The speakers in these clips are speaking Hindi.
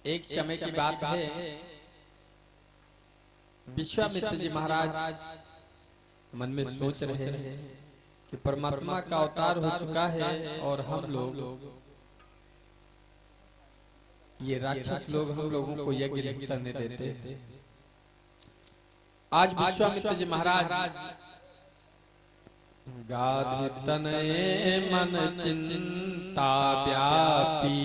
एक समय की बात है, विश्वामित्र जी महाराज मन में सोच रहे हैं कि परमात्मा का अवतार हो चुका है और हम लोग ये राक्षस लोग हम लोगों को यज्ञ नहीं करने देते। आज विश्वामित्र जी महाराज गाधे तनये मन चिंता व्यापी,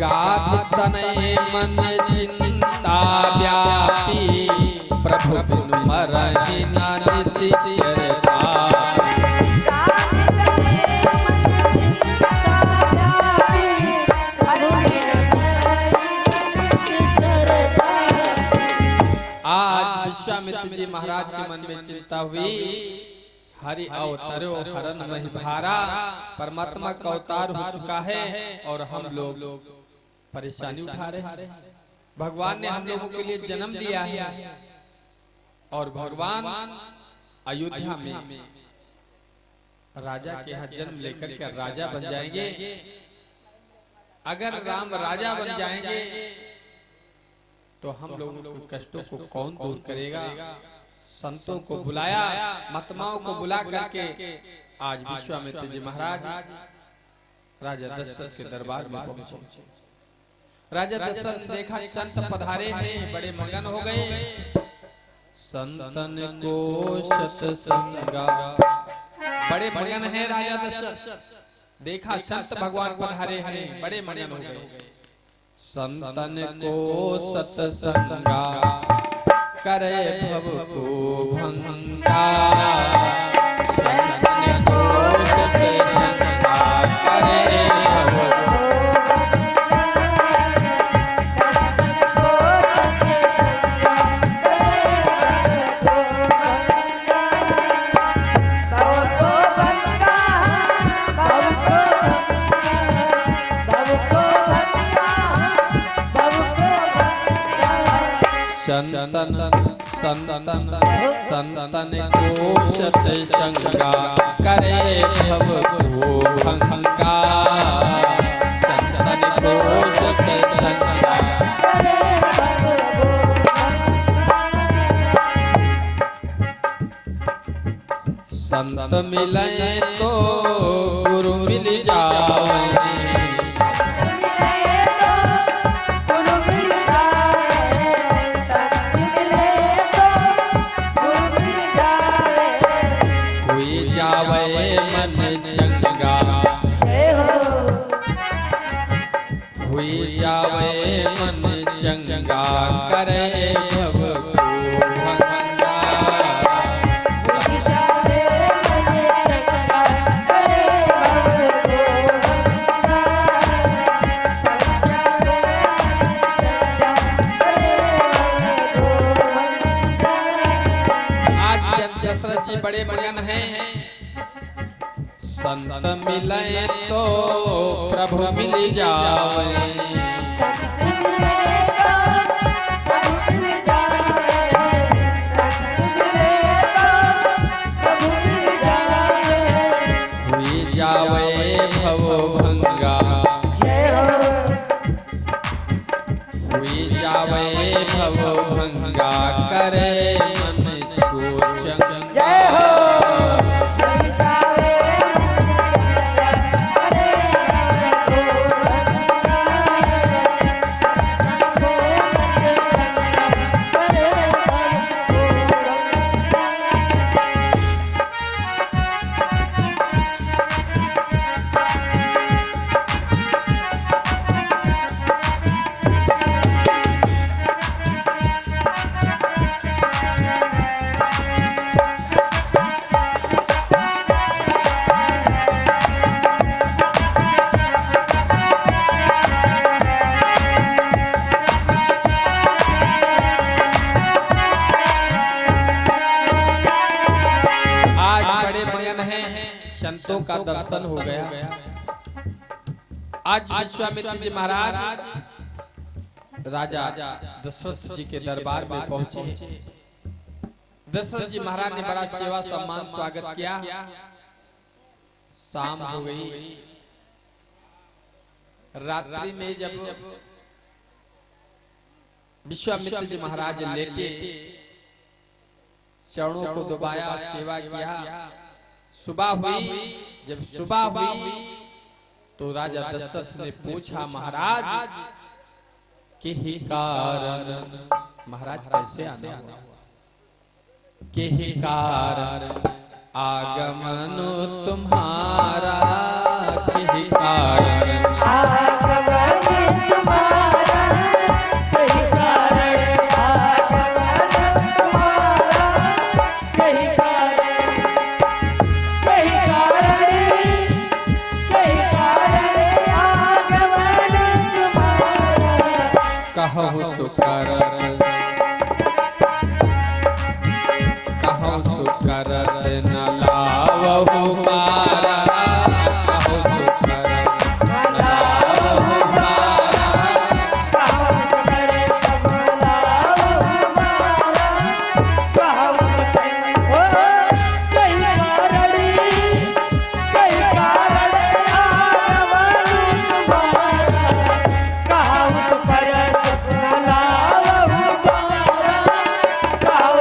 गाधे तनये मन चिंता व्यापी, प्रभु बिनु मरहि न निश्चर पाई। आज विश्वामित्र जी महाराज के मन में चिंता हुई, हरि अवतरो हरन नहीं भारा, परमात्मा का अवतार हो चुका है और हम लोग परेशानी उठा रहे हैं। भगवान ने हम लोगों के लिए जन्म दिया है और भगवान अयोध्या में राजा के यहाँ जन्म लेकर के राजा बन जाएंगे। अगर राम राजा बन जाएंगे तो हम लोगों के कष्टों को कौन दूर करेगा। संतों को बुलाया, महात्माओं को बुला करके आज विश्वामित्र जी महाराज राजा दशरथ के दरबार में पहुंचे। राजा दशरथ ने देखा संत पधारे हैं, बड़े मगन हो गए। संतन को सत्संगा, बड़े मगन है राजा दशरथ। देखा संत भगवान पधारे हैं, बड़े मगन हो गए। संतन को सत्संगा, करे भव को भंगा। संतन को सत्संगा, करे भव संतन संतन संतन को सत्संगा, करे भव को भंगा। संतन को सत्संगा, संत मिले तो गुरु मिल जाए। मन चंगा हुई जावे, मन चंगा, करे भव को भंगा। आज दशरथ जी बड़े मगन हैं। संत मिले तो प्रभु मिल जावे। हुई जावे भव भंगा, हुई जावे भव भंगा, करे मन को चंगा। संतों का दर्शन हो गया। आज विश्वामित्र जी महाराज राजा दशरथ जी के दरबार में पहुंचे। दशरथ जी महाराज ने बड़ा सेवा सम्मान स्वागत किया। शाम हो गई। रात्रि में जब विश्वामित्र जी महाराज लेटे, चरणों को दबाया, सेवा किया। सुबह हुई। जब सुबह हुई तो राजा दशरथ ने पूछा, महाराज के ही कारण महाराज कैसे आना हुआ? के ही कारण आगमन तुम्हारा, के ही कारण आगमन तुम्हारा, के ही कारण आगमन तुम्हारा, के ही कारण, के ही कारण, के ही कारण आगमन तुम्हारा। कहु सुकर करत न लावहु पारा, कहु सुकरत न लावहु पारा, कहु सुकरत न लावहु पारा, कहु कई कारण आगमन तुम्हारा, कहु सुकरत न लावहु पारा, कहु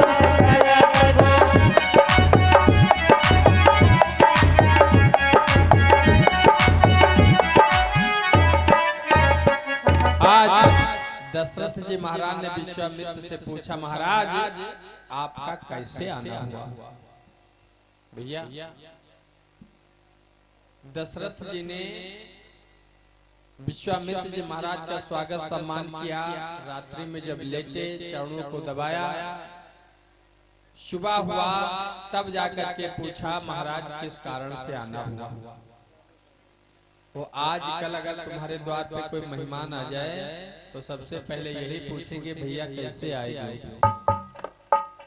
दशरथ जी महाराज ने विश्वामित्र से पूछा, महाराज आपका कैसे आना हुआ? भैया दशरथ जी ने विश्वामित्र जी महाराज का स्वागत सम्मान किया। रात्रि में जब लेटे, चरणों को दबाया। सुबह हुआ तब जाकर के पूछा, महाराज किस कारण से आना हुआ? वो आज कल अगर तुम्हारे द्वार पे कोई मेहमान आ जाए तो सबसे पहले यही पूछेंगे, भैया कैसे आएगी?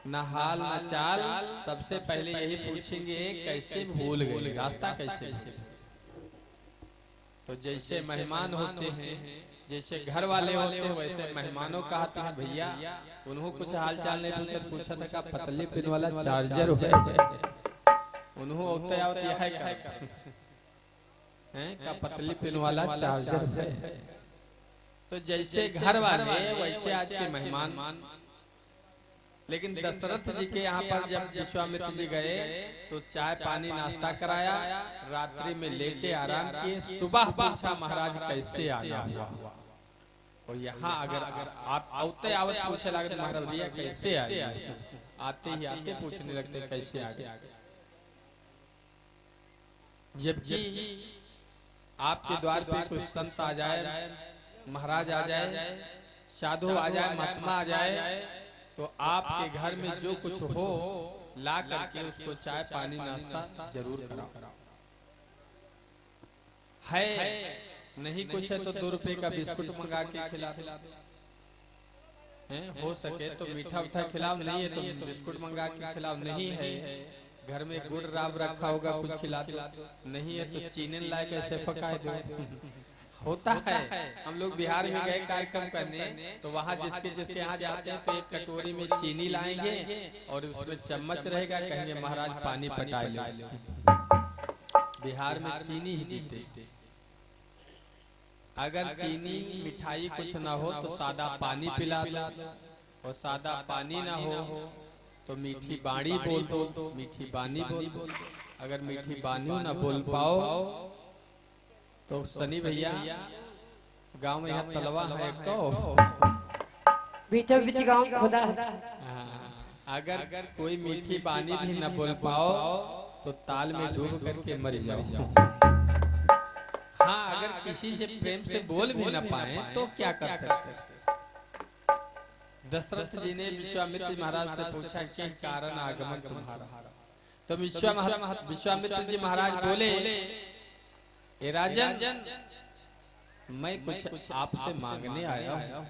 न हाल न चाल, सबसे पहले यही पूछेंगे कैसे भूल गए, रास्ता कैसे भूले। तो जैसे मेहमान होते हैं, जैसे घर वाले होते हैं, वैसे मेहमानों का आता है, भैया उन्हों कुछ हाल चाल नहीं पूछा था, पतली पिन वाला चार्जर है, उन्हों होते है का पतली पिन वाला चार्जर है। तो जैसे घर वाले वैसे आज के मेहमान। लेकिन दशरथ जी के यहाँ पर जब विश्वामित्र जी गए तो चाय पानी नाश्ता कराया, रात्रि में लेटे आराम किए। सुबह पूछा, महाराज कैसे आना हुआ? और यहाँ अगर आप आते आवत पूछे लगे, महाराज भैया कैसे आए? आते ही आते पूछने लगते कैसे आ गए। जबकि आपके द्वार पे कोई संत आ जाए, महाराज आ जाए, साधु आ जाए, महात्मा आ जाए, तो आपके घर में जो कुछ हो ला करके उसको चाय पानी नाश्ता जरूर कराओ। है नहीं कुछ है तो 2 रुपए का बिस्कुट मंगा के खिला। हो सके तो मीठा उठा खिलाओ, नहीं है तो बिस्कुट मंगा के खिलाओ। नहीं है घर में गुड़ राब रखा होगा, कुछ खिला दो। नहीं है तो चीनी लाए कैसे पकाए दो। होता है। हम लोग बिहार में गए कार्यक्रम करने, तो वहाँ जिसके जिसके यहाँ जाते हैं तो एक कटोरी में चीनी लाएंगे और उसमें चम्मच रहेगा, कहेंगे महाराज पानी पटा लो। बिहार में चीनी ही देते। अगर चीनी मिठाई कुछ ना हो तो सादा पानी पिला दो, और सादा पानी ना हो तो मीठी बाणी बोल दो, मीठी बानी बोल दो। अगर मीठी बानियों ना बोल पाओ तो सनी भैया गांव में यहाँ तलवा है तो बीचों बीच गांव खुदा। अगर कोई मीठी बानी भी न बोल पाओ तो ताल में डूब करके मर जाओ। हाँ, अगर किसी से प्रेम से बोल भी न पाए तो क्या कर सकते। दशरथ जी ने विश्वामित्र महाराज से पूछा कि कारण आगमन तुम्हारा? तो विश्वामित्र जी महाराज बोले, ए राजन, मैं कुछ आपसे मांगने आया हूँ।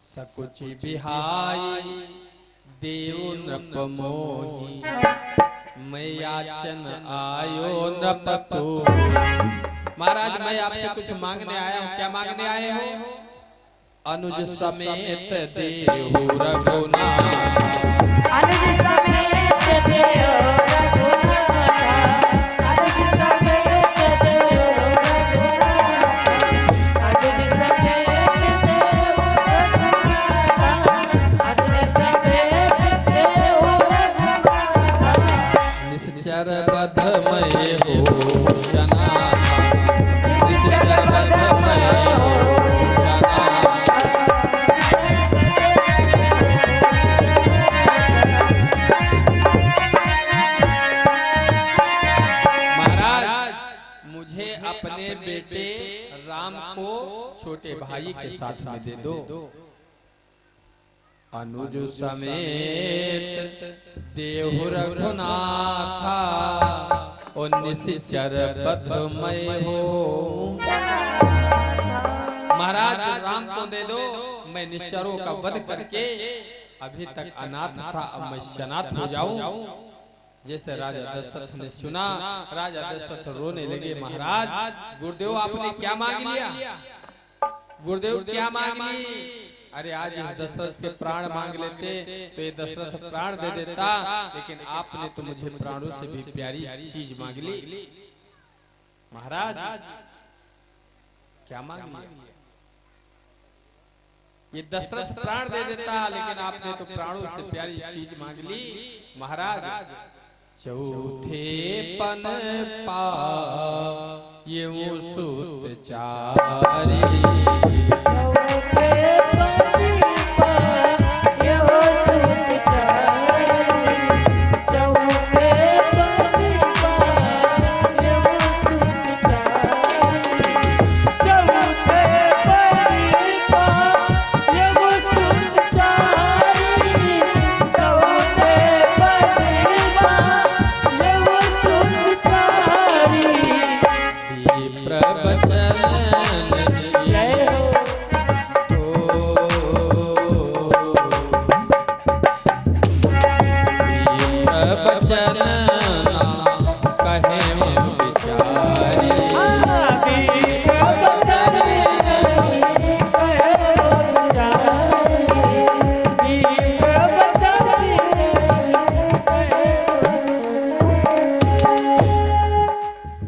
सकुचि बिहाई देव नृप मोही, मैं याचन आयो नृपतु। महाराज मैं आपसे कुछ मांगने आया हूँ। क्या मांगने आए हो? अनुज समेत देहु रघुनाथ। अनुज समेत देहु रघुनाथ। अनुज समेत देहु रघुनाथ। अनुज समेत देहु रघुनाथ। अनुज समेत देहु रघुनाथ। निश्चर बधमय हो सनाथा। निश्चर बधमय हो अपने बेटे राम को छोटे भाई के साथ में दे दो। अनुज समेत देहु रघुनाथा। और निश्चर बधमय हो। महाराज राम को दे दो। मैं निश्चरों का वध करके अभी तक अनाथ था, अब मैं शनाथ हो जाऊं। जैसे राजा दशरथ ने सुना, राजा दशरथ रोने लगे। महाराज गुरुदेव आपने क्या मांग लिया? गुरुदेव क्या मांग ली? अरे आज इस दशरथ के प्राण मांग लेते तो ये दशरथ प्राण दे देता, लेकिन आपने तो मुझे प्राणों से भी प्यारी चीज मांग ली। महाराज क्या मांग लिया? ये दशरथ प्राण दे देता, लेकिन आपने तो प्राणों से प्यारी चीज मांग ली। महाराज चौथे पन पा ये सुत चारी।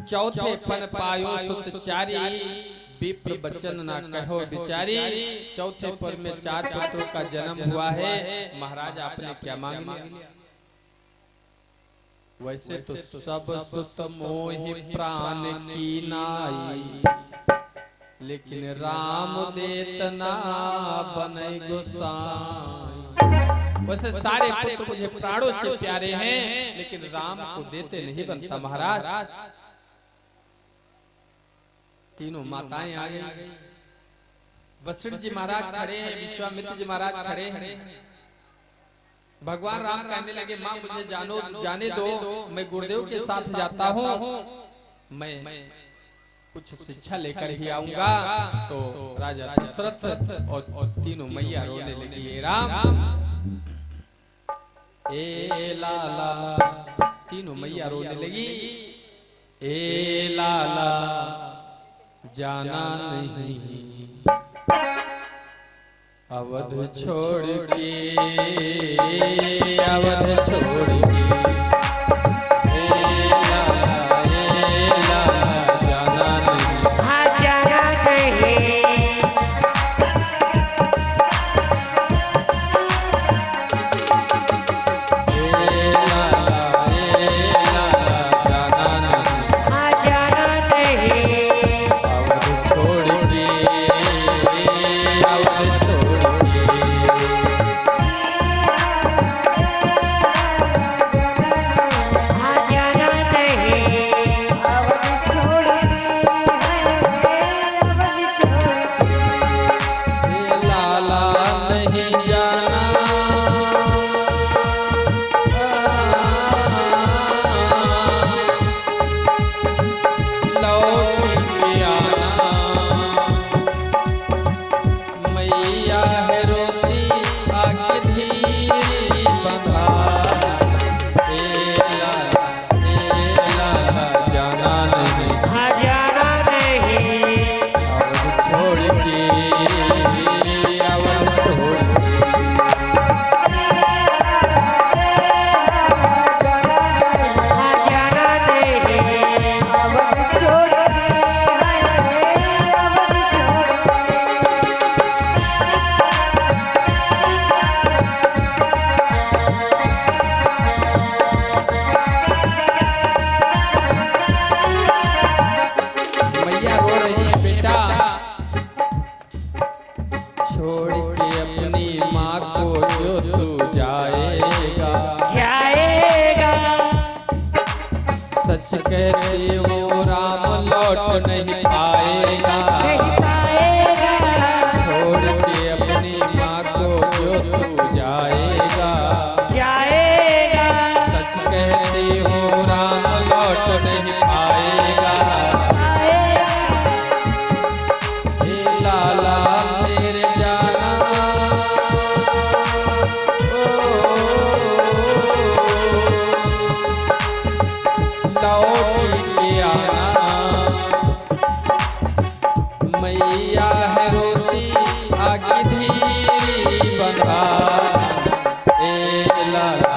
चौथे पन पायो सुतचारी। विप्र बचन ना कहो बिचारी। चौथे पर में 4 पुत्रों का जन्म हुआ है। महाराज आपने क्या मांग लिया? वैसे तो सब सुत मोहि प्राण की नाई, लेकिन राम देत ना बनै गोसाई। वैसे सारे पुत्र मुझे प्राणों से प्यारे हैं, लेकिन राम को देते नहीं बनता। महाराज तीनों माताएं आ गई। वशिष्ठ जी महाराज खड़े हैं, विश्वामित्र जी महाराज खड़े हैं। भगवान राम कहने लगे, माँ मुझे जाने दो, मैं गुरुदेव के साथ जाता हूँ, मैं कुछ शिक्षा लेकर ही आऊंगा। तो राजा दशरथ और तीनों मैया रोने लगी। राम ए लाला। तीनों मैया रोने लगी। ए लाला जाना नहीं, अवध छोड़ के, अवध छोड़ के। ए लाला जाना नहीं। हाँ जाना नहीं। मैया रो रही है, बेटा छोड़ के अपनी माँ को जो तू जाएगा, जाएगा सच कहती हूँ राम लौट नहीं पाएगा। नहीं पाएगा छोड़ के अपनी माँ को जो तू जाएगा, जाएगा सच कहती हूँ राम लौट नहीं पाएगा। हे लाला मेरे जाना ओ, लौट के आना, मैया है रोती आगे धीरी बंधा। ए लाला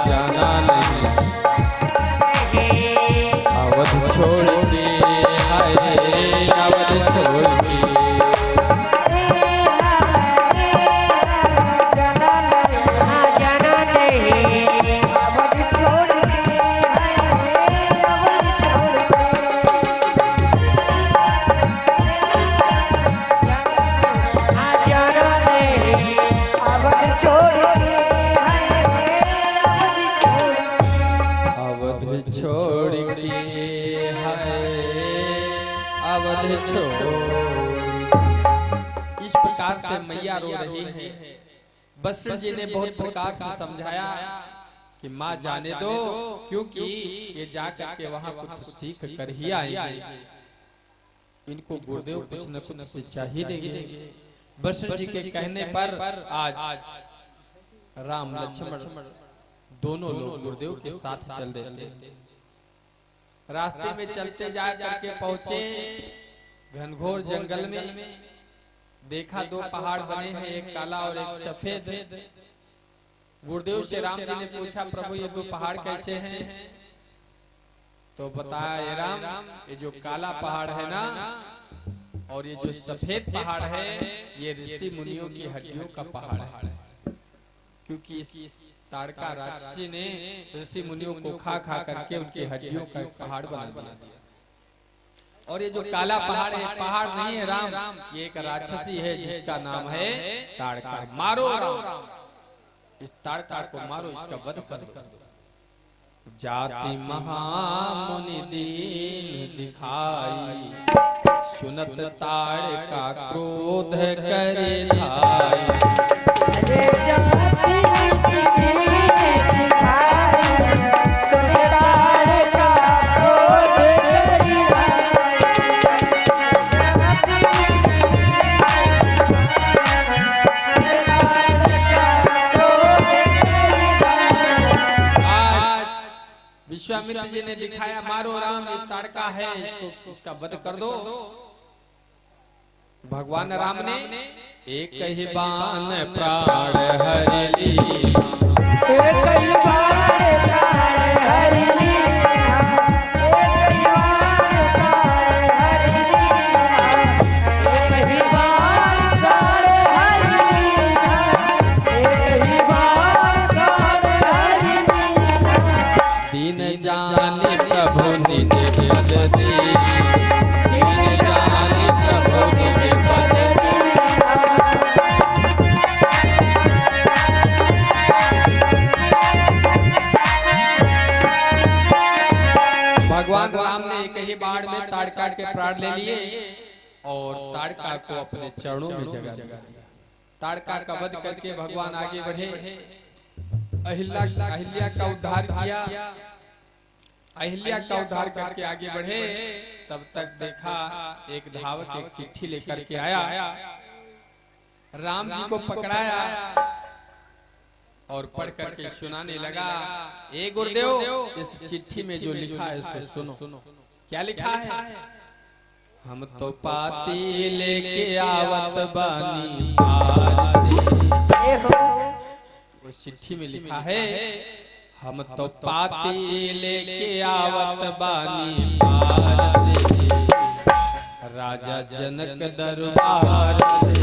जाना नहीं, अवध छोड़ के हाय अवध छोड़ के। जाना नहीं अवध छोड़ के अवध छोड़ के जाना नहीं अवध छोड़ के अवध छोड़ के हाय अवध छोड़। इस प्रकार से मैया रो रही है। वशिष्ठ जी ने बहुत प्रकार से समझाया कि माँ जाने दो, क्योंकि ये जाकर के वहाँ कुछ सीख कर ही आएंगे, इनको गुरुदेव कुछ न कुछ शिक्षा ही देंगे। वशिष्ठ जी के कहने पर आज राम लक्ष्मण दोनों लोग गुरुदेव के साथ चल देते। रास्ते में चलते जा करके पहुंचे घनघोर जंगल में, देखा दो पहाड़ बने हैं, एक काला और एक सफेद। गुरुदेव से राम जी ने पूछा, प्रभु ये दो पहाड़ कैसे हैं? तो बताया, ये राम ये जो काला पहाड़ है ना और ये जो सफेद पहाड़ है ये ऋषि मुनियों की हड्डियों का पहाड़ है, क्योंकि इस ताड़का राक्षसी ने ऋषि मुनियों को खा खा करके उनकी हड्डियों का पहाड़ बना दिया। और ये जो काला पहाड़ है, पहाड़ नहीं है राम, ये एक राक्षसी है जिसका नाम है ताड़का। मारो राम, इस ताड़का को मारो, इसका वध कर दो। जाति महामुनि दीन दिखाई, सुनत ताड़का क्रोध करे भाई। अरे जाति विश्वामित्र जी ने दिखाया, मारो राम ये ताड़का है, इसको इसका वध कर दो। भगवान राम ने एक ही बाण प्राण हर ली, एक ही बाण प्राण हर ली, एक ही बाण प्राण हर ली, एक ही बाण प्राण हर ली, एक ही बाण प्राण हर ली। दीन जाने प्रभु निज पद दी, दीन जाने प्रभु निज पद दी। भगवान राम ने एक ही बाण में ताड़का के प्राण ले लिए और ताड़का को अपने चरणों में जगा दिया। ताड़का का वध करके भगवान आगे बढ़े, अहिल्या का उद्धार किया। अहिल्या का उद्धार करके आगे बढ़े, तब तक देखा एक धावक एक चिट्ठी लेकर के आया, राम जी को पकड़ाया और पढ़ करके सुनाने लगा। ए गुरुदेव, इस चिट्ठी में जो लिखा है सो सुनो। क्या लिखा है? हम तो पाती लेके आवत बानी पार से। उस चिट्ठी में लिखा है, हम तो पाती लेके आवत बानी पार से, राजा जनक दरबार से।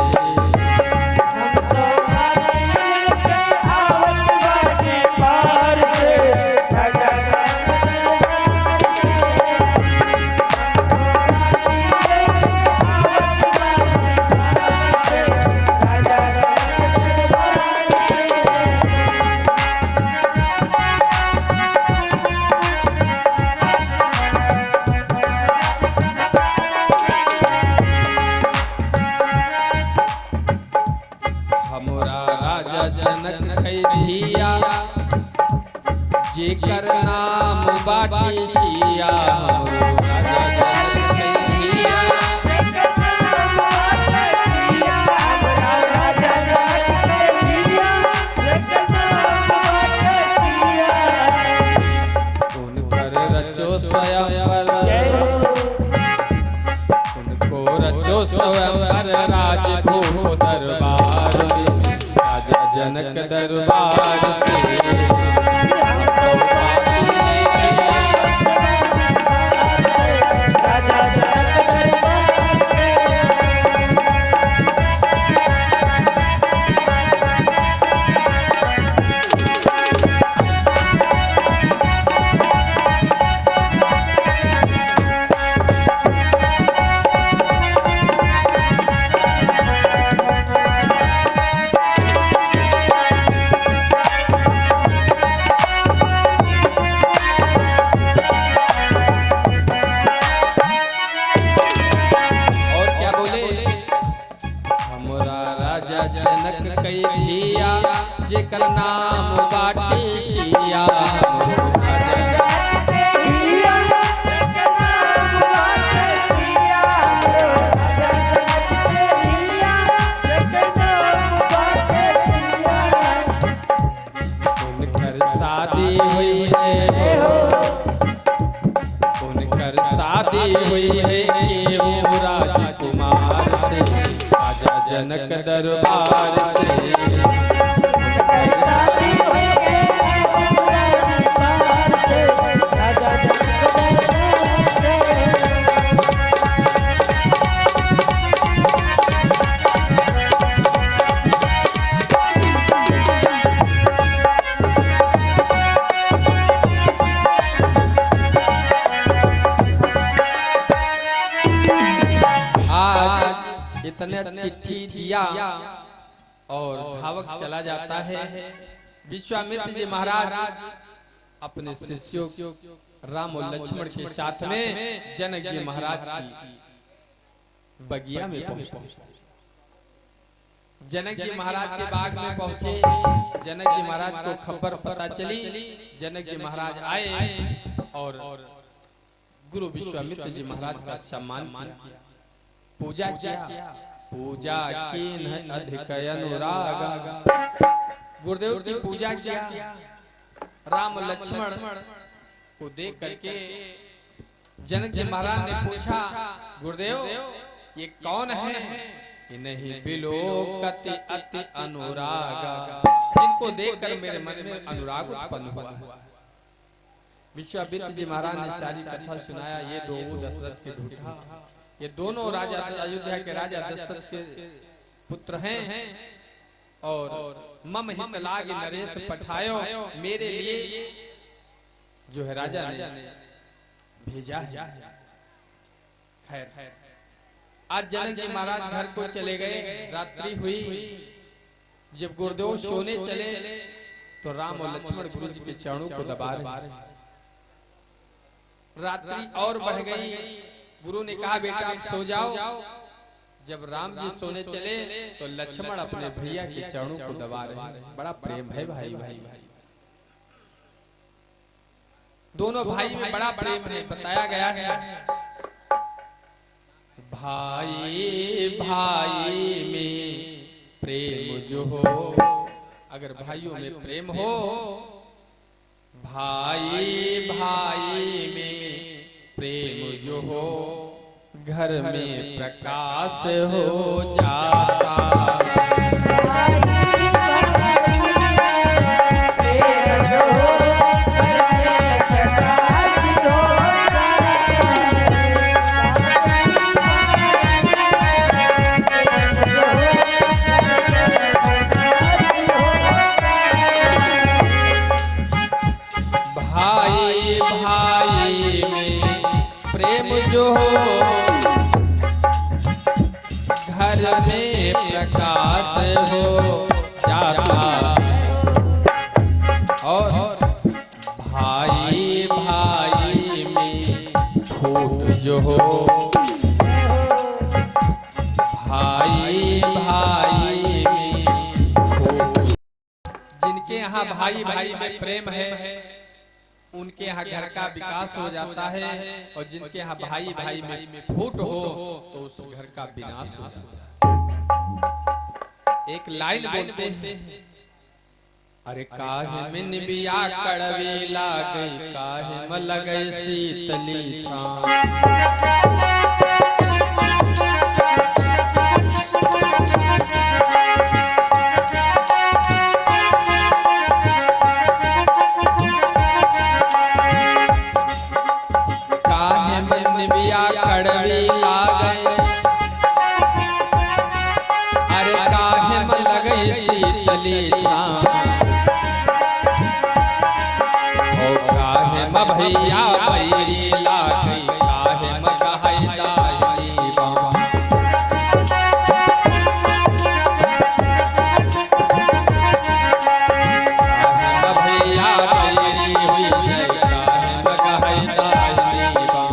स्वयंवर राजभोग दरबार में, राजा जनक दरबार जेकर नाम बाटे सिया, उनकर शादी हुई है, उनकर शादी हुई है केहू राजकुमार से, राजा जनक दरबार से। इतने चिट्ठी दिया और धावक चला जाता है। विश्वामित्र जी महाराज अपने शिष्यों राम और लक्ष्मण के साथ में जनक जी महाराज की बगिया में पहुंचे। जनक जी महाराज के बाग में पहुंचे। जनक जी महाराज को खबर पता चली। जनक जी महाराज आए और गुरु विश्वामित्र जी महाराज का सम्मान किया, पूजा किया। पूजा कीन अधिक अनुराग, गुरुदेव की पूजा किया। राम लक्ष्मण को देख करके जनक जी महाराज ने पूछा, गुरुदेव ये कौन है? नहीं बिलोकति अति अनुराग, जिनको देखकर मेरे मन में अनुराग उत्पन्न हुआ। विश्वामित्र जी महाराज ने सारी कथा सुनाया। ये दो दशरथ के दूता, ये दोनों राजा अयोध्या के राजा दशरथ के पुत्र हैं और मम हित लाग नरेश पठायो, मेरे लिए जो है राजा ने भेजा है। खैर आज जनक जी महाराज घर को चले गए। रात्रि हुई। जब गुरुदेव सोने चले तो राम और लक्ष्मण गुरु जी के चरणों को दबा रहे। रात्रि और बढ़ गई। गुरु ने कहा, बेटा आप सो जाओ। जब राम जी सोने चले तो लक्ष्मण अपने भैया के चरणों को दबा रहे। बड़ा प्रेम है भाई भाई भाई, दोनों भाई में बड़ा प्रेम है। बताया गया है भाई भाई में प्रेम जो हो, अगर भाइयों में प्रेम हो, भाई भाई में प्रेम जो हो, घर में प्रकाश हो जाता। भाई भाई में प्रेम जो हो, घर में प्रकाश हो जाता। और भाई भाई में फूट जो हो, भाई भाई में फूट। जिनके यहाँ भाई भाई में प्रेम है उनके यहाँ घर का विकास हो जाता है, और जिनके यहाँ भाई भाई में फूट हो तो उस घर का विनाश हो जाता है। एक लाइन बोलते हैं, अरे काहे में निबिया कड़वी लागई, काहे में लगई शीतली छां। कड़वी लागे, अरे काहे में लगे शीतली छाँव, ओ काहे में भैया बैरी लागे, काहे में कहै दाई बाँ। भैया बैरी हुई जय, काहे में कहै दाई बाँ।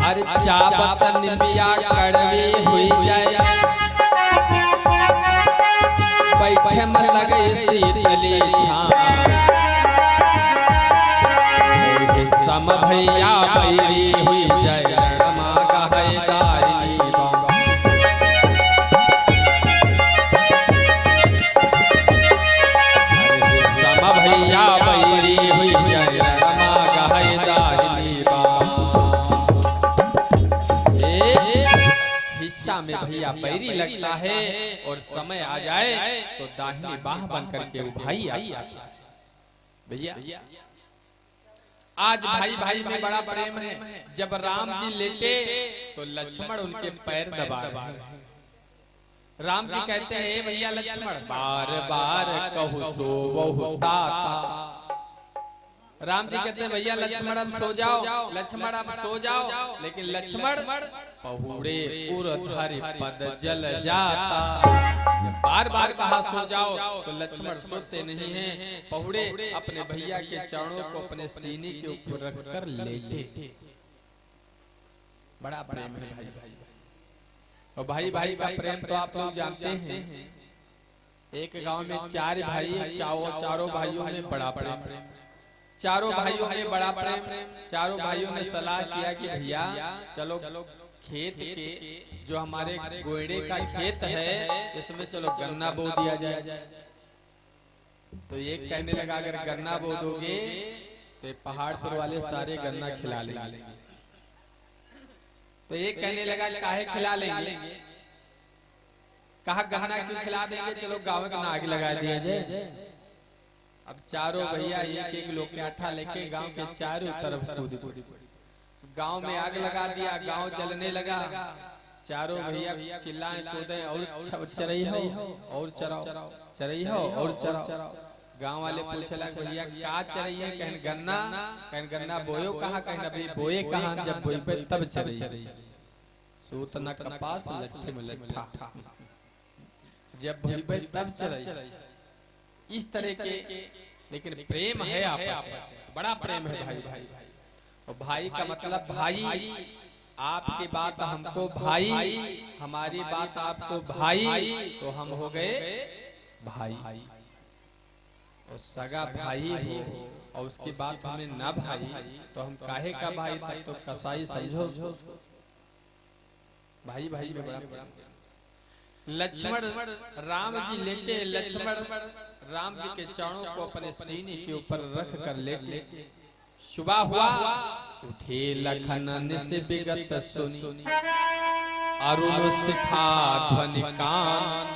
अरे चाबत निबिया कड़वी हुई जाए, बैठे में लगे शीतली छाँव, सम भैया बैरी हुई जय, रमा कहै दाई बाँ। सम भैया बैरी हुई जय, रमा कहै दाई बाँ। हिस्सा में भैया बैरी लगता है और समय आ जाए तो दाहिनी बाह बन करके वो भाई आता है। भैया आज भाई भाई में बड़ा प्रेम है। जब राम जी लेटे तो लक्ष्मण उनके पैर दबा रहे हैं। राम जी कहते हैं भैया लक्ष्मण, बार बार कहू सो ताता। राम जी कहते हैं भैया लक्ष्मण अब सो जाओ, लक्ष्मण अब सो जाओ, लेकिन लक्ष्मण पहुड़े उर्धरि पद जल जाता। बार बार कहा सो जाओ तो लक्ष्मण सोते नहीं हैं, पहुड़े अपने भैया के चरणों को अपने सीने के ऊपर रखकर लेटे। बड़ा प्रेम है भाई भाई, और भाई भाई का प्रेम तो आप लोग जानते हैं। एक गांव में चार भाई, चारों भाइयों में बड़ा प्रेम, चारों भाइयों में बड़ा प्रेम। चारों भाइयों ने सलाह किया कि भैया चलो खेत के जो हमारे गोयड़े का खेत है इसमें चलो गन्ना बो दिया जाए। तो एक कहने लगा अगर गन्ना बो दोगे तो पहाड़ पर वाले सारे गन्ना खिला लेंगे। तो एक कहने लगा काहे खिला लेंगे, कहा गन्ना क्यों खिला देंगे, चलो गाँव में आग लगा दिया जाए। अब चारों भैया एक एक लोग के आठा लेके गांव के चारों तरफ कूद पड़े। गांव में आग लगा दिया, गांव जलने लगा। चारों भैया चिल्लाए कूदे और चरई हो और चराओ, चरई हो और चराओ। गांव वाले पूछे लगे भैया क्या चरई है, कहन गन्ना, कहन गन्ना बोयो कहा, कहन अभी बोए कहा, जब बोए पे तब चरई। सूत न कपास लट्ठे में लट्ठा, जब बोए पे तब चरई। इस तरह के लेकिन प्रेम है आपस में, बड़ा प्रेम है भाई भाई। और भाई का मतलब भाई, आपकी बात हमको भाई, हमारी बात आपको भाई, तो हम हो गए भाई। और सगा भाई हो और उसकी बात हमें ना भाई तो हम काहे का भाई, तब तो कसाई समझो। भाई भाई में बड़ा प्रेम। लक्ष्मण राम जी लेटे, लक्ष्मण राम जी के चरणों को अपने सीने के ऊपर रख कर लेटे। सुबह हुआ, उठे लखन से विगत सुनी, अरुण शिखा ध्वनि कान,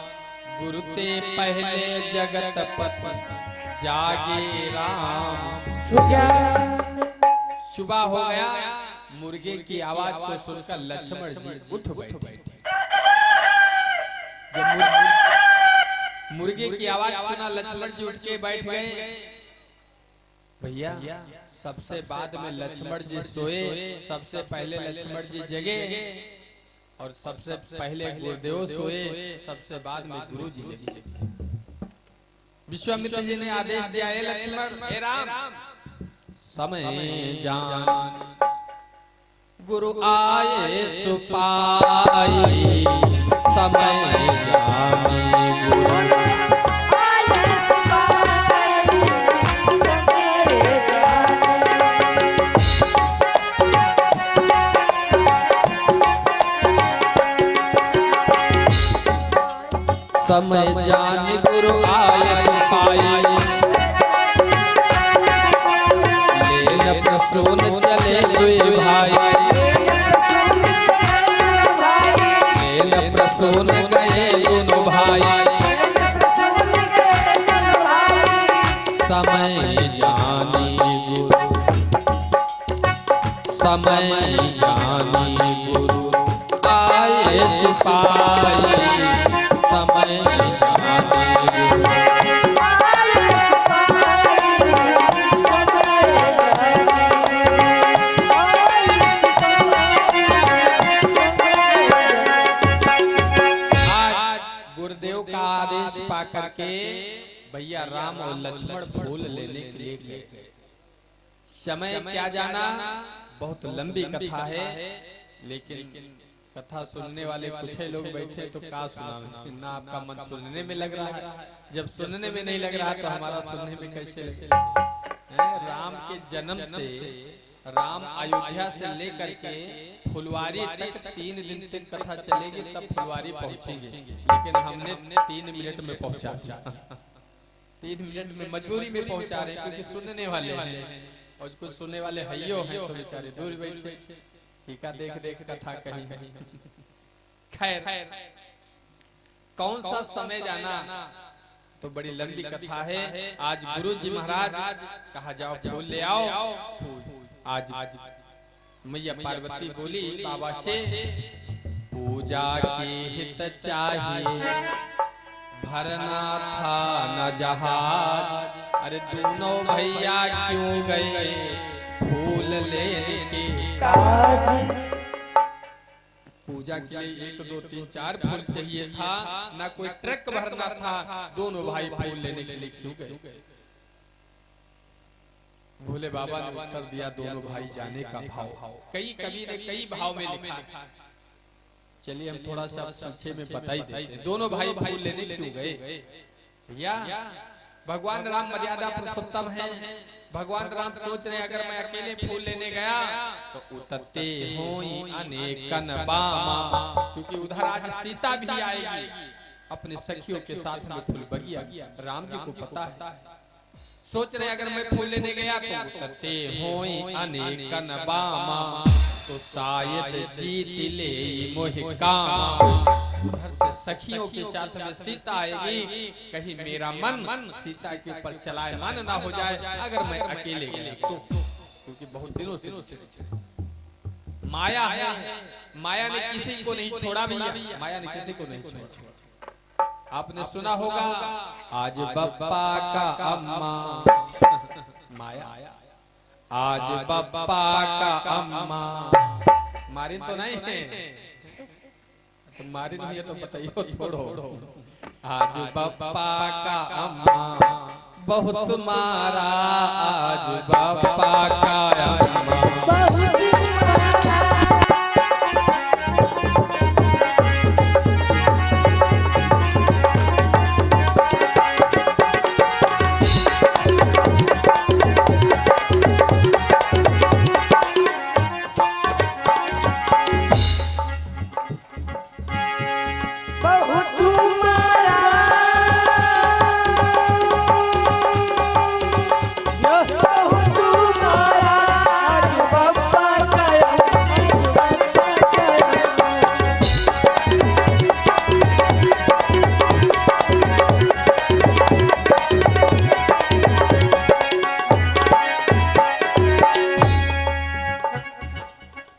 गुरुते पहले जगत पत, जागे राम सुजान। सुबह हो गया, मुर्गे की आवाज को सुनकर लक्ष्मण जी उठ बैठे। मुर्गे की आवाज सुना, लक्ष्मण जी उठ के बैठ गए। भैया सबसे बाद में लक्ष्मण जी सोए, सबसे पहले लक्ष्मण जी जगे और सबसे पहले गुरुदेव सोए, सबसे बाद में गुरु जी जगे। विश्वामित्र जी ने आदेश दिया, हे लक्ष्मण, हे राम, समय जान गुरु आए सुपाई, समय जाने गुरु समय जान गुरु आए सुपाई, लेन प्रसून चले दुई भाई, लेन प्रसून गए समय जानी गुरु, समय जानी गुरु आए सिपाही, समय जानी गुरु। गुरुदेव का आदेश पा करके भैया राम और लक्ष्मण फूल लेने के लिए गए। समय क्या जाना, बहुत लंबी कथा है, लेकिन कथा सुनने वाले कुछ लोग बैठे तो क्या सुना ना, आपका मन सुनने में लग रहा है। जब सुनने में नहीं लग रहा तो हमारा सुनने में कैसे लगेगा। राम के जन्म से, राम अयोध्या से लेकर के फुलवारी तक 3 दिन तक कथा चलेगी, तब फुलवारी पहुंचेंगे, लेकिन हमने 3 मिनट में पहुंचा दिया। 3 मिनट में मजबूरी में पहुंचा रहे हैं, क्योंकि सुनने वाले हैं और कुछ सुनने वाले हइयो हैं तो बेचारे दूर बैठे टीका देख देख कथा कहीं। खैर, कौन सा समय जाना तो बड़ी लंबी कथा है। आज गुरु जी महाराज कहा जाओ फूल ले आओ। आज मैया पार्वती बोली बाबा से, पूजा के हित चाहिए भरना था न जहाज। अरे दोनों भैया क्यों गए फूल लेने के काज। पूजा के लिए 1 2 3 4 फूल चाहिए था, ना कोई ट्रक भरना था। दोनों भाई फूल लेने के लिए क्यों गए। भोले बाबा ने उत्तर दिया, दोनों भाई जाने का भाव। कई कवि ने कई भाव में लिखा, चलिए हम थोड़ा सा संक्षेप में बता ही देते। दोनों भाई फूल लेने क्यों गए। या भगवान राम मर्यादा पुरुषोत्तम है। भगवान राम सोच रहे अगर मैं अकेले फूल लेने गया तो उतरते होई अनेकन बामा, क्योंकि उधर आज सीता भी आएगी अपने सखियों के साथ में फूल बगिया। राम जी को पता है, सोच रहे अगर मैं फूल लेने गया तो उतरते होई अनेकन बामा, तो शायद जीत ले मोह कामा। घर से सखियों के साथ में सीता आएगी, कहीं मेरा मन सीता के ऊपर चलायमान ना हो जाए अगर मैं अकेले गया तो, क्योंकि बहुत दिनों से माया है। माया ने किसी को नहीं छोड़ा भैया, माया ने किसी को नहीं छोड़ा। आपने सुना होगा आज बप्पा का अम्मा माया, आज बप्पा का अम्मा। मारिन तो नहीं है, तो मारिन हुई तो बताइए थोड़ो। आज बप्पा का अम्मा बहुत मारा, आज बप्पा का अम्मा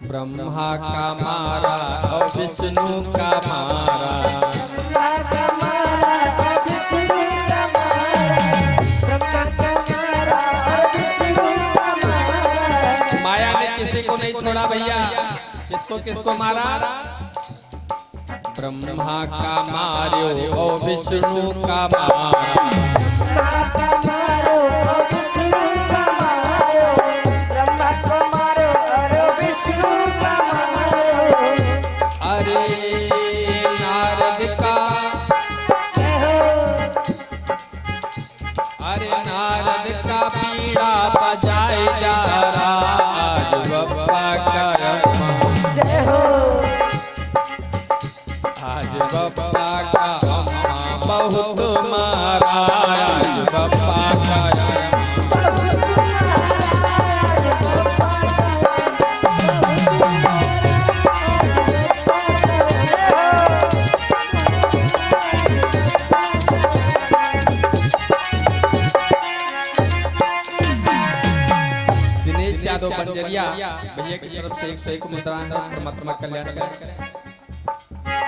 ब्रह्मा का मारा और विष्णु का मारा, माया ने किसी को नहीं छोड़ा भैया। किसको किसको मारा। ब्रह्मा का मारो और विष्णु का मारा, बप्पा का अम्मा बहुत मारा, आज बप्पा यादव बंजरिया भैया की तरफ से 101 मुद्रा है। परमात्मा कल्याण करे।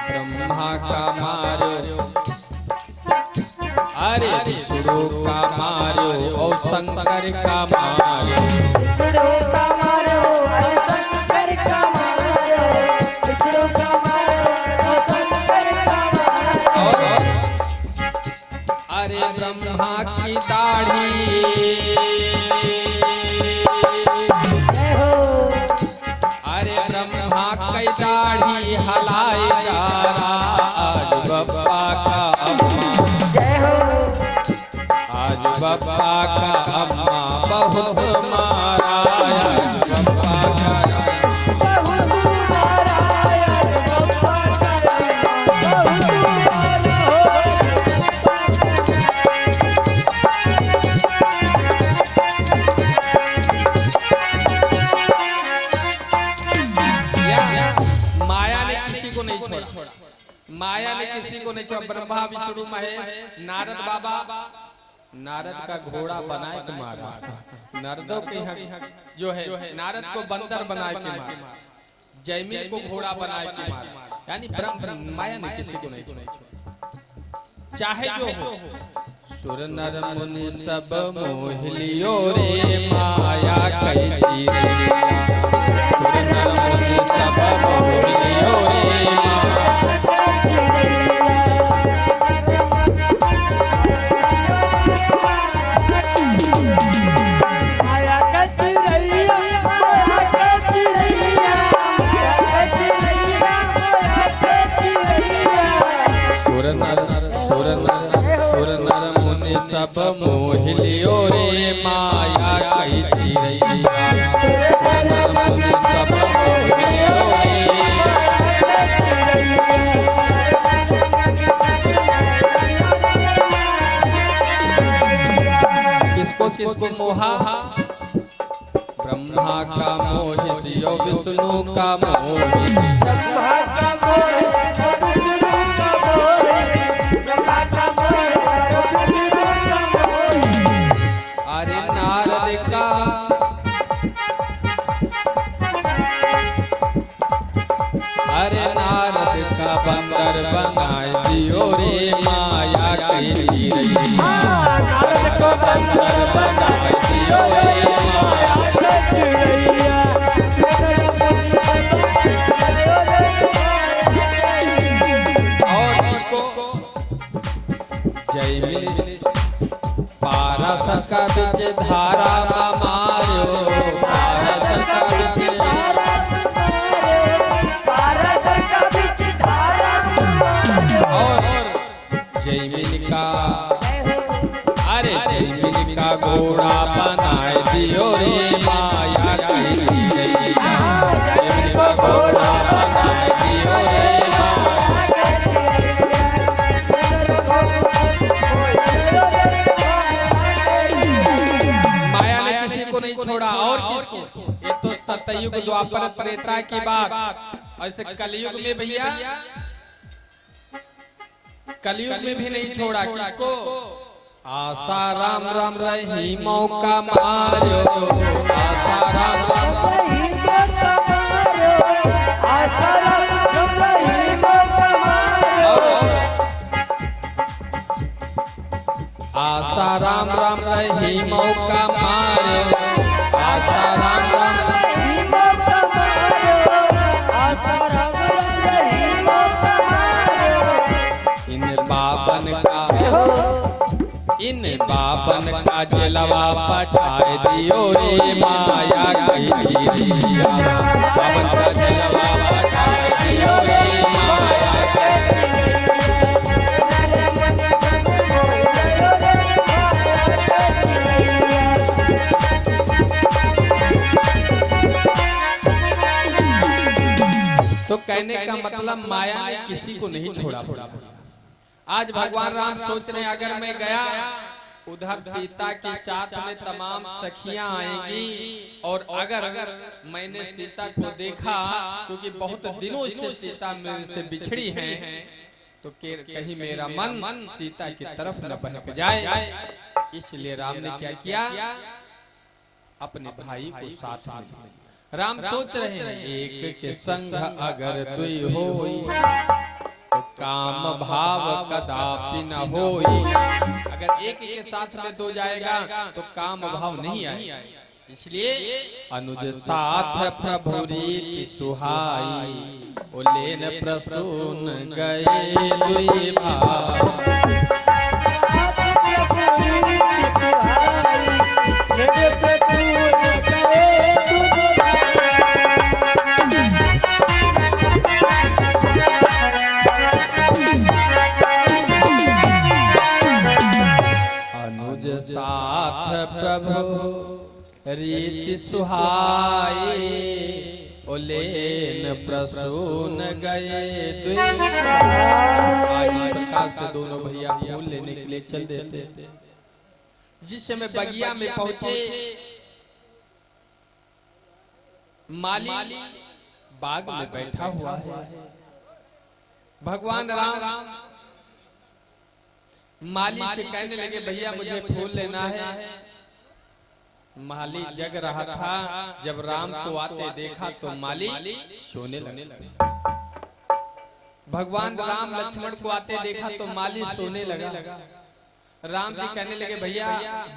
ब्रह्मा का मारो अरे विष्णु का मारो और शंकर का मारो। विष्णु का मारो और शंकर का मारो। विष्णु का मारो और शंकर का मारो। अरे ब्रह्मा की दाढ़ी अरे ब्रह्मा की दाढ़ी हलाए जा रहा आज बप्पा का अम्मा। जय हो आज बप्पा का अम्मा बहुत मारा आज बप्पा का बहुत मारा आज बप्पा का माया ने किसी को नहीं छोड़ा। माया ने किसी को नहीं छोड़ा। ब्रह्मा विष्णु महेश नारद बाबा नारद का घोड़ा बनाए के मारा। नारदों के जो है नारद को बंदर बनाए के मारा। जयमिल को घोड़ा बनाए के मारा। यानी ब्रह्म माया ने किसी को नहीं छोड़ा। चाहे जो हो सुर नर मुनि सब मोह लियो रे माया कई सुर नर मुनि सब मोह लियो रे माया का चिरैया माया का चिरैया माया का चिरैया माया का चिरैया। सुर नर मुनि सब मोह लियो रे माया कई चिरैया। सुर नर मुनि सब मोह लियो रे किसको मोहा ब्रह्मा का मोह सियो विष्णु का मोह। अरे नारद का अरे नारद का बंदर बनाए दियो रे माया कई चिरैया। नारद को बंदर बनाए दियो रे माया कई चिरैया। और इसको जयमिल पारस का बिच धारा मारो। पारस का बिच और जयमिल का अरे जयमिल का घोड़ा बनाए दियो रे माया कई चिरैया। जयमिल का घोड़ा बनाए दियो रे माया ने किसी को नहीं छोड़ा। और किसको ये तो सतयुग द्वापर त्रेता की बात। ऐसे कलयुग में भैया कलयुग में भी नहीं छोड़ा। किसको आशा राम राम रही मौका मारो। आशा राम राम रही मौका मारो। आशा राम रही मौका मारो। आशा राम राम रही मौका मारो। आशा राम राम रही मौका मारो। आशा राम रही मौका मारो। इन बाबन का जलवा पठाए दियो रे माया कई चिरैया। बाबन का जलवा पठाए दियो रे माया कई तो कहने का मतलब माया ने किसी को नहीं छोड़ा। आज भगवान राम सोच रहे अगर मैं गया उधर सीता के साथ में तमाम सखियां आएंगी और अगर मैंने सीता को देखा क्योंकि बहुत दिनों से सीता मेरे से बिछड़ी हैं तो कहीं मेरा मन सीता की तरफ न बहक जाए। इसलिए राम ने क्या किया अपने भाई को साथ में। राम सोच रहे हैं एक के संग अगर तुई होई तो काम भाव कदापि न होई। अगर एक के साथ में दो जाएगा तो काम भाव नहीं आएगा। इसलिए अनुज साथ प्रभु रीति सुहाई उलेन प्रसून गए दुई भाई। अनुज साथ प्रभु रीति सुहाई उलेन प्रसून गए दुई। इस प्रकार से दोनों भैया फूल लेने के लिए चल देते। जिस समय बगिया में पहुंचे माली बाग में बैठा हुआ है। भगवान राम माली से कहने लगे भैया मुझे फूल लेना है। माली जग रहा था। जब राम को आते देखा तो माली सोने लगे। भगवान राम लक्ष्मण को आते देखा तो माली सोने लगा। राम जी कहने लगे भैया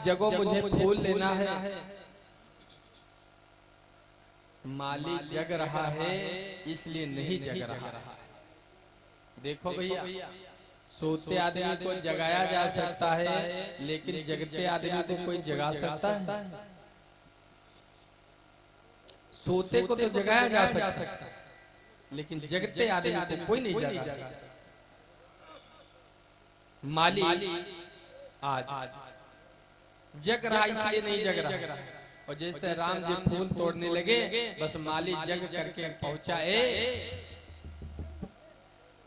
जगो मुझे फूल लेना है। माली जग रहा है इसलिए नहीं जग रहा। देखो भैया सोते आदमी को जगाया जा सकता है लेकिन जगते आदमी को कोई जगा सकता है? सोते को तो जगाया जा सकता है लेकिन जगते आदमी को कोई नहीं जगा सकता। माली आज जग रहा इसलिए नहीं जग रहा। और जैसे राम जी फूल तोड़ने लगे बस माली जग करके पहुंचा।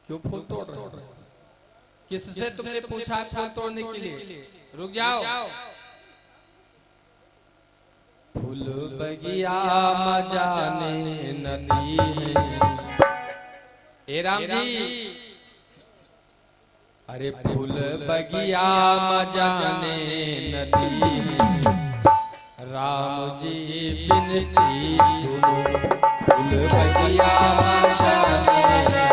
क्यों फूल तोड़ रहे हो? किससे तुमने पूछा फूल तोड़ने के लिए? रुक जाओ। फूल बगिया मजाने नदी है। ए राम जी अरे फूल बगिया मजाने नदी है। राम जी बिनती सुनो फूल बगिया मजाने नदी है।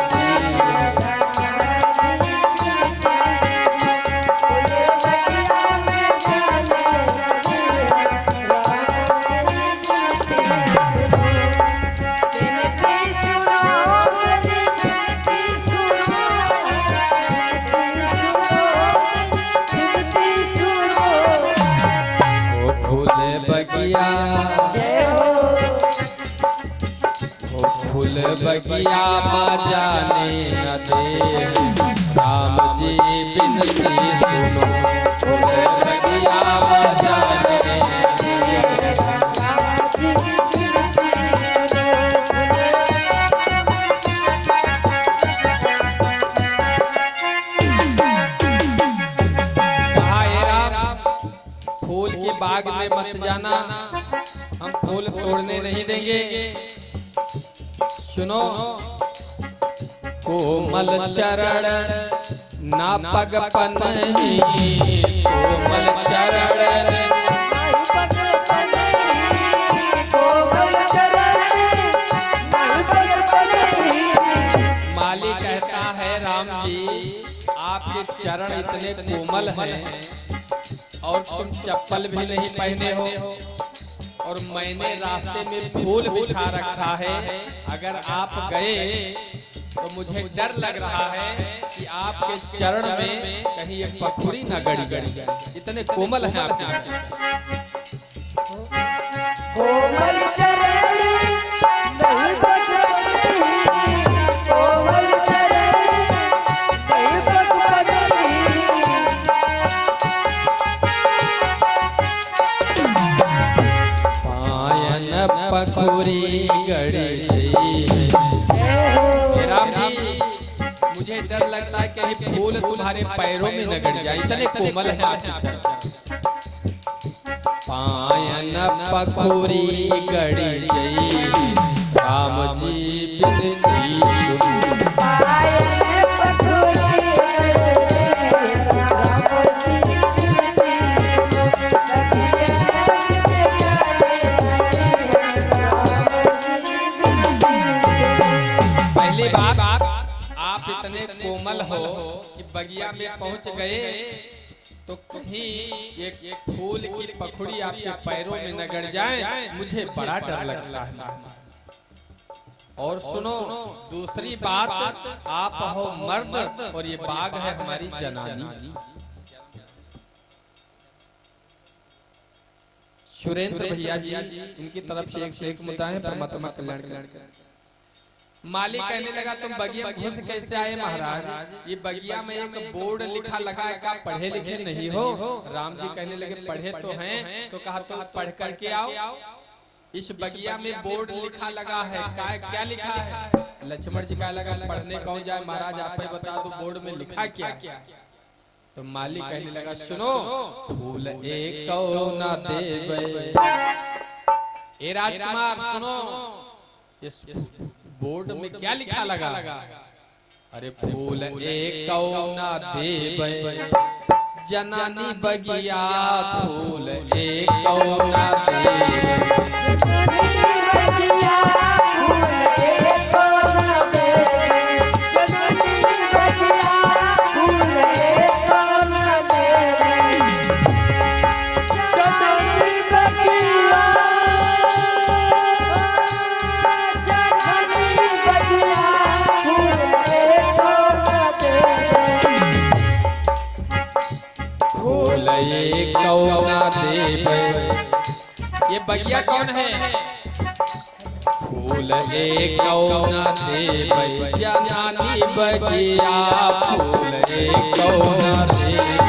फूल बगिया मजाने न दे राम जी बिनती सुनो फूल बगिया मजाने फूल के बाग में मत जाना। हम फूल तोड़ने नहीं देंगे। सुनो कोमल चरण ना पग पनही। कोमल चरण माली कहता है राम जी आपके चरण इतने कोमल हैं और तुम चप्पल भी नहीं पहने हो और मैंने रास्ते में फूल बिछा रखा है। अगर आप गए तो मुझे डर लग रहा है कि आपके चरण में कहीं एक पखुड़ी ना गड़ी गड़ी। इतने कोमल हैं आपके कोमल चरण नहीं बजनी। कोमल चरण नहीं बजनी। पायन पखुड़ी गड़ी। राम जी मुझे डर लगता है कहीं फूल तुम्हारे पैरों में न गड़ जाए। इतने कोमल है आपके चरण। पायन पखुड़ी गड़ी गई राम जी बिनती सुनो। पायन पखुड़ी गड़ी हो कि बगिया में पहुंच गए तो कहीं एक फूल की पखुड़ी आपके पैरों में न गड़ जाए, मुझे बड़ा डर लगता है। और सुनो दूसरी बात, आप हो मर्द और ये बाघ है हमारी जनानी। सुरेंद्र भैया जी इनकी तरफ से एक मुद्दा है, परमात्मा कल्याण करें। मालिक कहने लगा तुम बगिया में घुस कैसे आए महाराज? ये बगिया में एक बोर्ड लिखा लगा है, क्या पढ़े लिखे नहीं हो? राम जी कहने लगे पढ़े तो हैं। तो कहा तो पढ़ करके आओ। इस बगिया में बोर्ड लिखा लगा है, क्या लिखा है? लक्ष्मण जी का लगा पढ़ने कौन जाए महाराज, आप ही बता दो बोर्ड में लिखा क्या? तो मालिक कहने लगा सुनो, फूल एक न देवे। ए राजकुमार सुनो, इस बोर्ड में क्या लिखा लगा? अरे फूल एक न देवे जनानी बगिया, फूल एक न ये बगिया कौन है? फूल एक न देवे जनानी बगिया, फूल एक न देवे।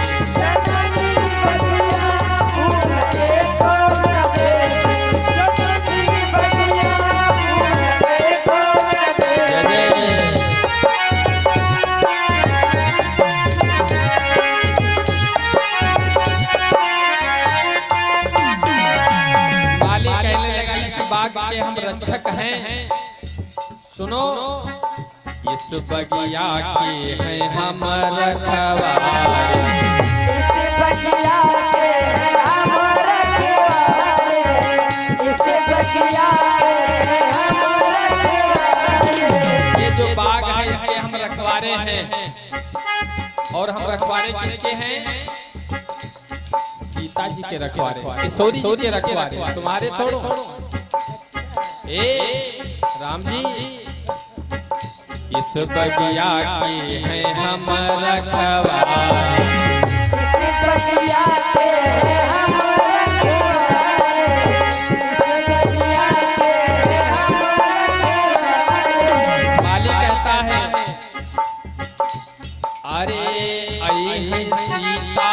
के हम रक्षक हैं, सुनो इस बगिया के हैं हम रखवारे, इस बगिया के हम रखवारे, इस बगिया के हम रखवारे। ये जो बाग है इसके हम रखवारे हैं। और हम रखवारे किसके हैं? सीता जी के रखवारे, किशोरी जी के रखवारे, तुम्हारे थोड़ो। ए राम जी इस बगिया की है हम रखवारे, इस बगिया के हम रखवारे, इस बगिया के हम रखवारे। मालिक कहता है अरे आई है सीता,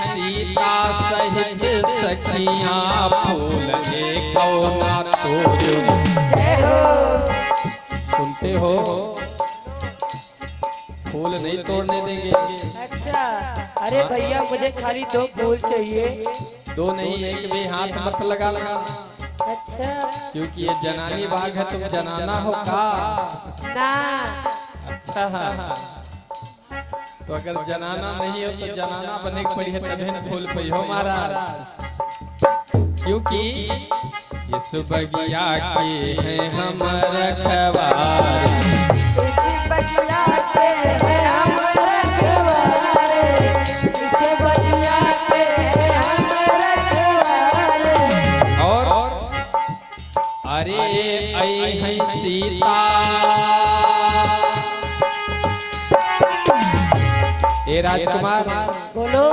सीता सहित सखियां, फूल एक न तोड़ो। सुनते हो? फूल नहीं तोड़ने देंगे। अच्छा, अरे भैया मुझे खाली 2 फूल चाहिए। 2 नहीं, एक भी हाथ मत लगा। अच्छा, क्योंकि ये जनानी बाग है, तुम जनाना हो का? ना। अच्छा, तो अगर जनाना नहीं हो तो जनाना बने के पड़ी है, तभी न फूल पई हो महाराज। क्योंकि इस बगिया के हैं हम रखवारे, इस बगिया के हैं हम रखवारे, इस बगिया के हैं हम रखवारे। और अरे आई है सीता, ए राजकुमार बोलो।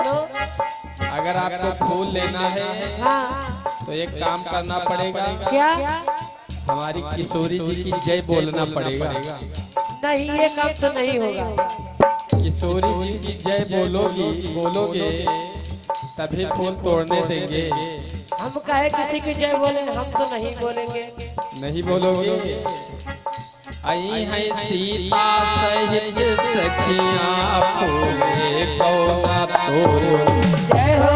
अगर आपको फूल लेना है हाँ, तो एक काम करना पड़ेगा, क्या? हमारी किशोरी जी की जय बोलना पड़ेगा। नहीं, ये काम तो नहीं होगा। किशोरी जी की जय बोलोगे तभी फूल तोड़ने देंगे। हम कहे किसी की जय बोले, हम तो नहीं बोलेंगे। नहीं बोलोगे? आई है सीता सहित सखियां, फूल एक न तोड़ो। जय हो।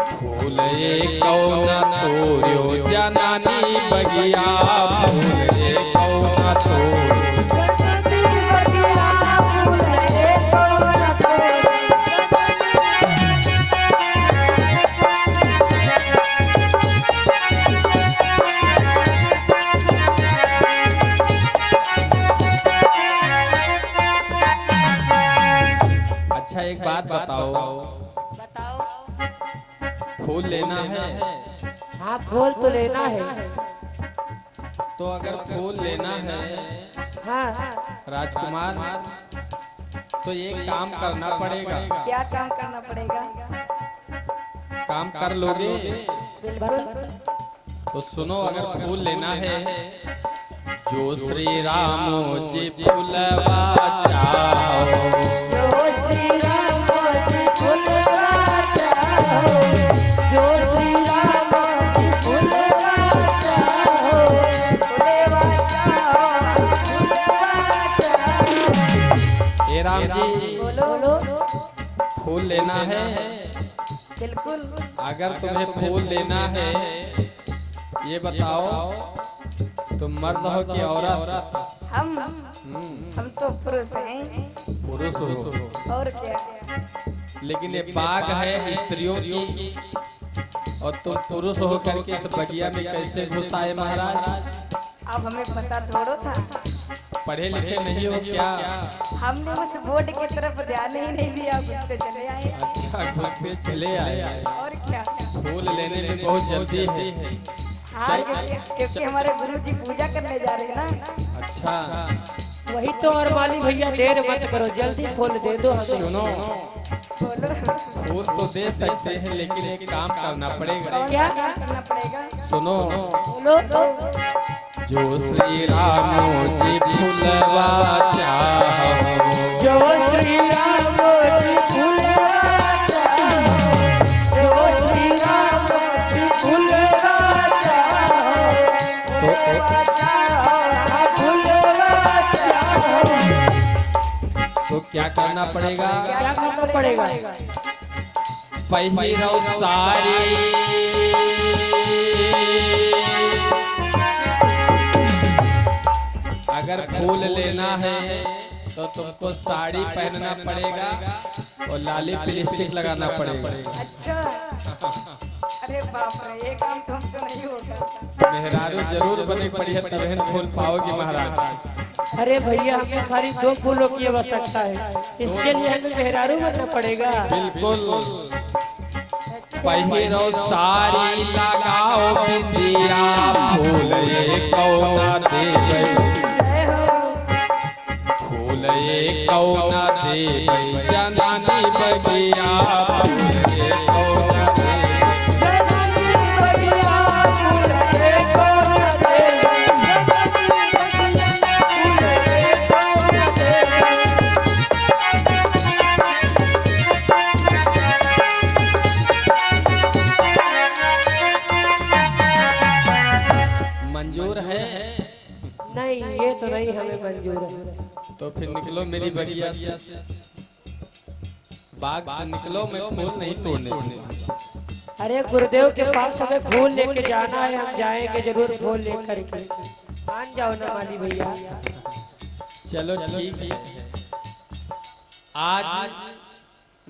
फूल एक न तोड़ो जनानी बगिया, फूल एक न तोड़ो। अच्छा एक बात बताओ, बताओ। फूल लेना है हाँ फूल तो लेना है। तो अगर फूल लेना है हाँ राजकुमार तो एक काम करना पड़ेगा। क्या काम करना पड़ेगा? काम कर लोगे बिल्कुल। तो सुनो, अगर फूल लेना है जो श्री राम जी फूलवा चाहो, जो श्री राम जी फूलवा चाहो, जो श्री राम जी फूलवा चाहो, फूलवा चाहो, फूलवा चाहो। हे राम जी बोलो। फूल लेना है। बिल्कुल। अगर तुम्हें फूल लेना है ये बताओ तुम मर्द हो कि औरत? हम तो पुरुष हैं। पुरुष हो, और क्या? लेकिन ये बाग है स्त्रियों की और तुम पुरुष होकर के इस बगिया में कैसे घुस आए महाराज? अब हमें पता थोड़ो था। पढ़े लिखे नहीं हो क्या? हमने उस बोर्ड की तरफ ध्यान ही नहीं दिया, घुसते चले आए। अच्छा, घुसते चले आए। और क्या? फूल लेने में बहुत जल्दी है। हाँ क्योंकि हमारे गुरुजी पूजा करने जा रहे हैं ना। अच्छा वही तो। और माली भैया देर मत करो, जल्दी फूल दे दो हमें। सुनो, बोलो। फूल तो दे सकते हैं लेकिन एक काम करना पड़ेगा। क्या करना पड़ेगा? सुनो, बोलो। जो श्री राम जी फूलवा चाहो, जो श्री राम जी फूलवा चाहो, जो श्री राम जी फूलवा चाहो, फूलवा चाहो, फूलवा चाहो। तो क्या करना पड़ेगा? क्या करना पड़ेगा? पहिरो सारी अगर फूल लेना है तो तुमको साड़ी पहनना पड़ेगा और लाली लिपस्टिक लगाना पड़ेगा। अच्छा। अरे बाप रे, ये काम तो हमसे नहीं होगा। मेहरारू जरूर बनी पड़ी है तब हम फूल पाओगी महाराज। अरे भैया हमें खाली 2 फूलों की आवश्यकता है, इसके लिए हमें मेहरारू बनना पड़ेगा। बिल्कुल। पहिरो साड़ी लगाओ बिंदिया, फूल ये कौना देवे, जय हो। फूल ये कौना देवे, जनानी बगिया, फूल ये कौना देवे। जनानी बगिया, फूल ये कौना देवे, जनानी बगिया, फूल ये कौना देवे। मंजूर है? नहीं ये तो नहीं हमें मंजूर है। तो फिर निकलो मेरी बगिया से, बाग से निकलो, मैं फूल नहीं तोड़ने दूंगा। अरे गुरुदेव के पास हमें फूल लेके जाना है, हम जाएंगे जरूर फूल लेकर के। मान जाओ ना माली भैया। चलो ठीक है। आज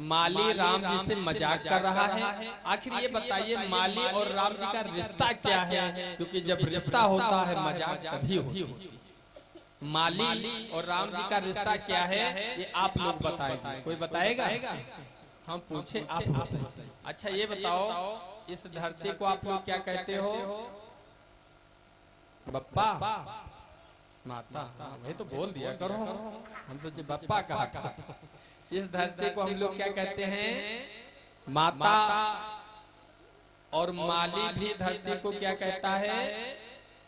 माली राम जी से मजाक कर रहा है। आखिर ये बताइए माली और राम जी का रिश्ता क्या है? क्योंकि जब रिश्ता होता है मजाक तभी होता है। माली और राम जी का रिश्ता क्या है ये आप लोग बताएंगे? कोई बताएगा? हम पूछे आप। अच्छा ये बताओ, इस धरती को आप लोग क्या कहते हो? बप्पा माता? वही तो बोल दिया करो, हम सोचे बप्पा कहा था। इस धरती को हम लोग क्या कहते हैं? माता। और माली भी धरती को क्या कहता है?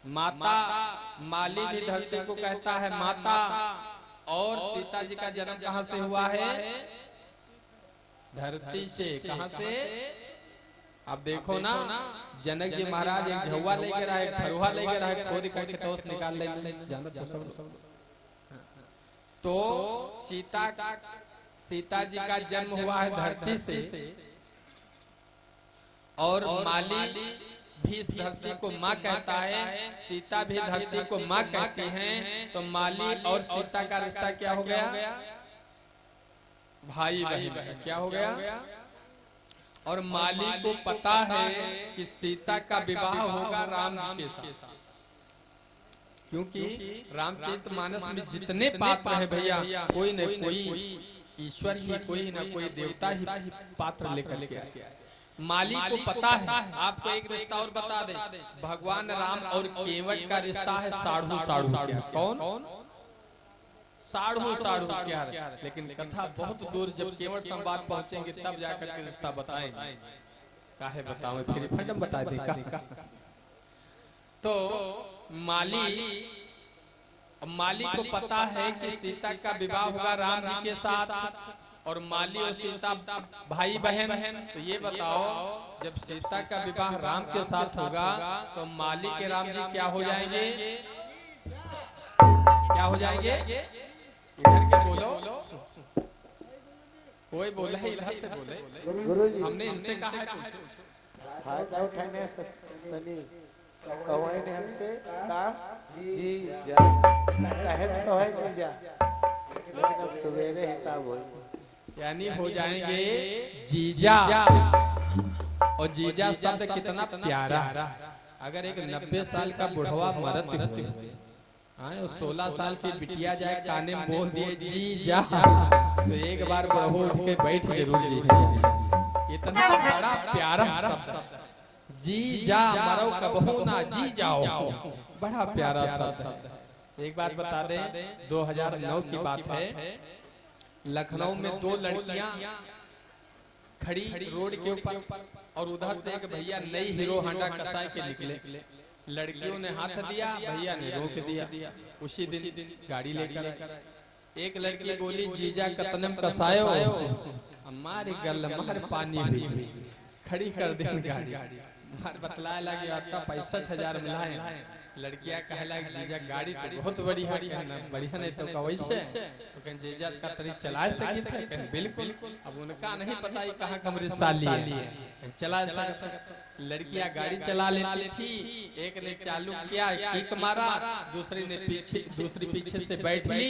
माता। माली भी धरती को कहता है माता। और सीता जी का जन्म कहाँ से हुआ है? धरती से। कहाँ से? अब देखो ना, जनक जी महाराज एक झुआ लेकर आए, फरुहा लेकर आए, खोद करके टोस निकाल लेंगे। तो सीता जी का जन्म हुआ है धरती से। और माली भी इस धरती को माँ कहता है, सीता भी धरती को माँ कहती हैं। तो माली और सीता का रिश्ता क्या हो गया? भाई बहन। क्या हो गया? और माली को पता है कि सीता का विवाह होगा राम जी के साथ, क्योंकि रामचरितमानस में जितने पात्र है भैया, कोई न कोई ईश्वर ही कोई ना कोई देवता ही पात्र लेकर के आया। माली को पता है। आपको एक रिश्ता और बता दे, भगवान राम और केवट का रिश्ता है साढ़ू साढ़ू क्या। कौन? साढ़ू साढ़ू क्या। लेकिन कथा बहुत दूर, जब केवट संवाद पहुंचेंगे तब जाकर के रिश्ता बताएंगे। काहे बताऊं, फिर फंडम बता दे का। तो माली को पता है कि सीता का विवाह होगा राम जी के साथ, और माली और सीता भाई बहन। तो ये बताओ, जब सीता का विवाह राम के साथ होगा तो माली के राम जी क्या हो जाएंगे? क्या हो जाएंगे? इधर के बोलो, कोई बोला है इधर से बोले। गुरुजी हमने इनसे कहा है फायदा उठाने सनी कवाई ने हमसे कहा जी जा कहे तो है जी जा, लेकिन अब सवेरे हिसाब हो, यानी हो जाएंगे जीजा। और जीजा शब्द कितना प्यारा। अगर एक 90 साल का बुढ़वा मरत हुए और 16 साल की बिटिया जाए काने में बोल दिए जीजा, तो एक बार बुढ़ो उठ के बैठ जरूर जी। इतना बड़ा प्यारा शब्द जीजा, मरो कबहू ना जी जाओ, बड़ा प्यारा शब्द। एक बात बता दे, 2009 की बात है। लखनऊ में 2 लड़कियां खड़ी रोड के ऊपर, और उधर से एक भैया नई हीरो होंडा कसाई के निकले। लड़कियों ने हाथ दिया, भैया ने रोक दिया। उसी दिन गाड़ी लेकर एक लड़की बोली जीजा कतनम कसायो, हमारे गल महर पानी भी खड़ी कर दे गाड़ी। मार बतलाए लगे आपका 65,000 मिलाए। लड़कियां कहे लगे जीजा गाड़ी तो बहुत बढ़िया नहीं तो का वैसे तो कहीं जीजा का तरी चला सकी थे। कहीं बिल्कुल। अब उनका नहीं पता ही कहाँ कमरे साली है, चला सकता। लड़कियां गाड़ी चला लेती थी, एक ने चालू किया, किक मारा, दूसरी पीछे से बैठ ली।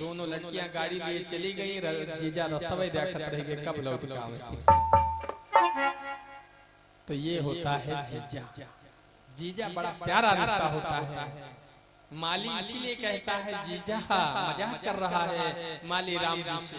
दोनों लड़कियां गाड़ी लिए चली गई। जीजा रास्ता में देखते रहेंगे कब लौट के आवे। तो ये होता है जीजा। जीजा बड़ा प्यारा रिश्ता होता है। माली इसीलिए कहता है जीजा मजाक कर रहा है माली राम जी से।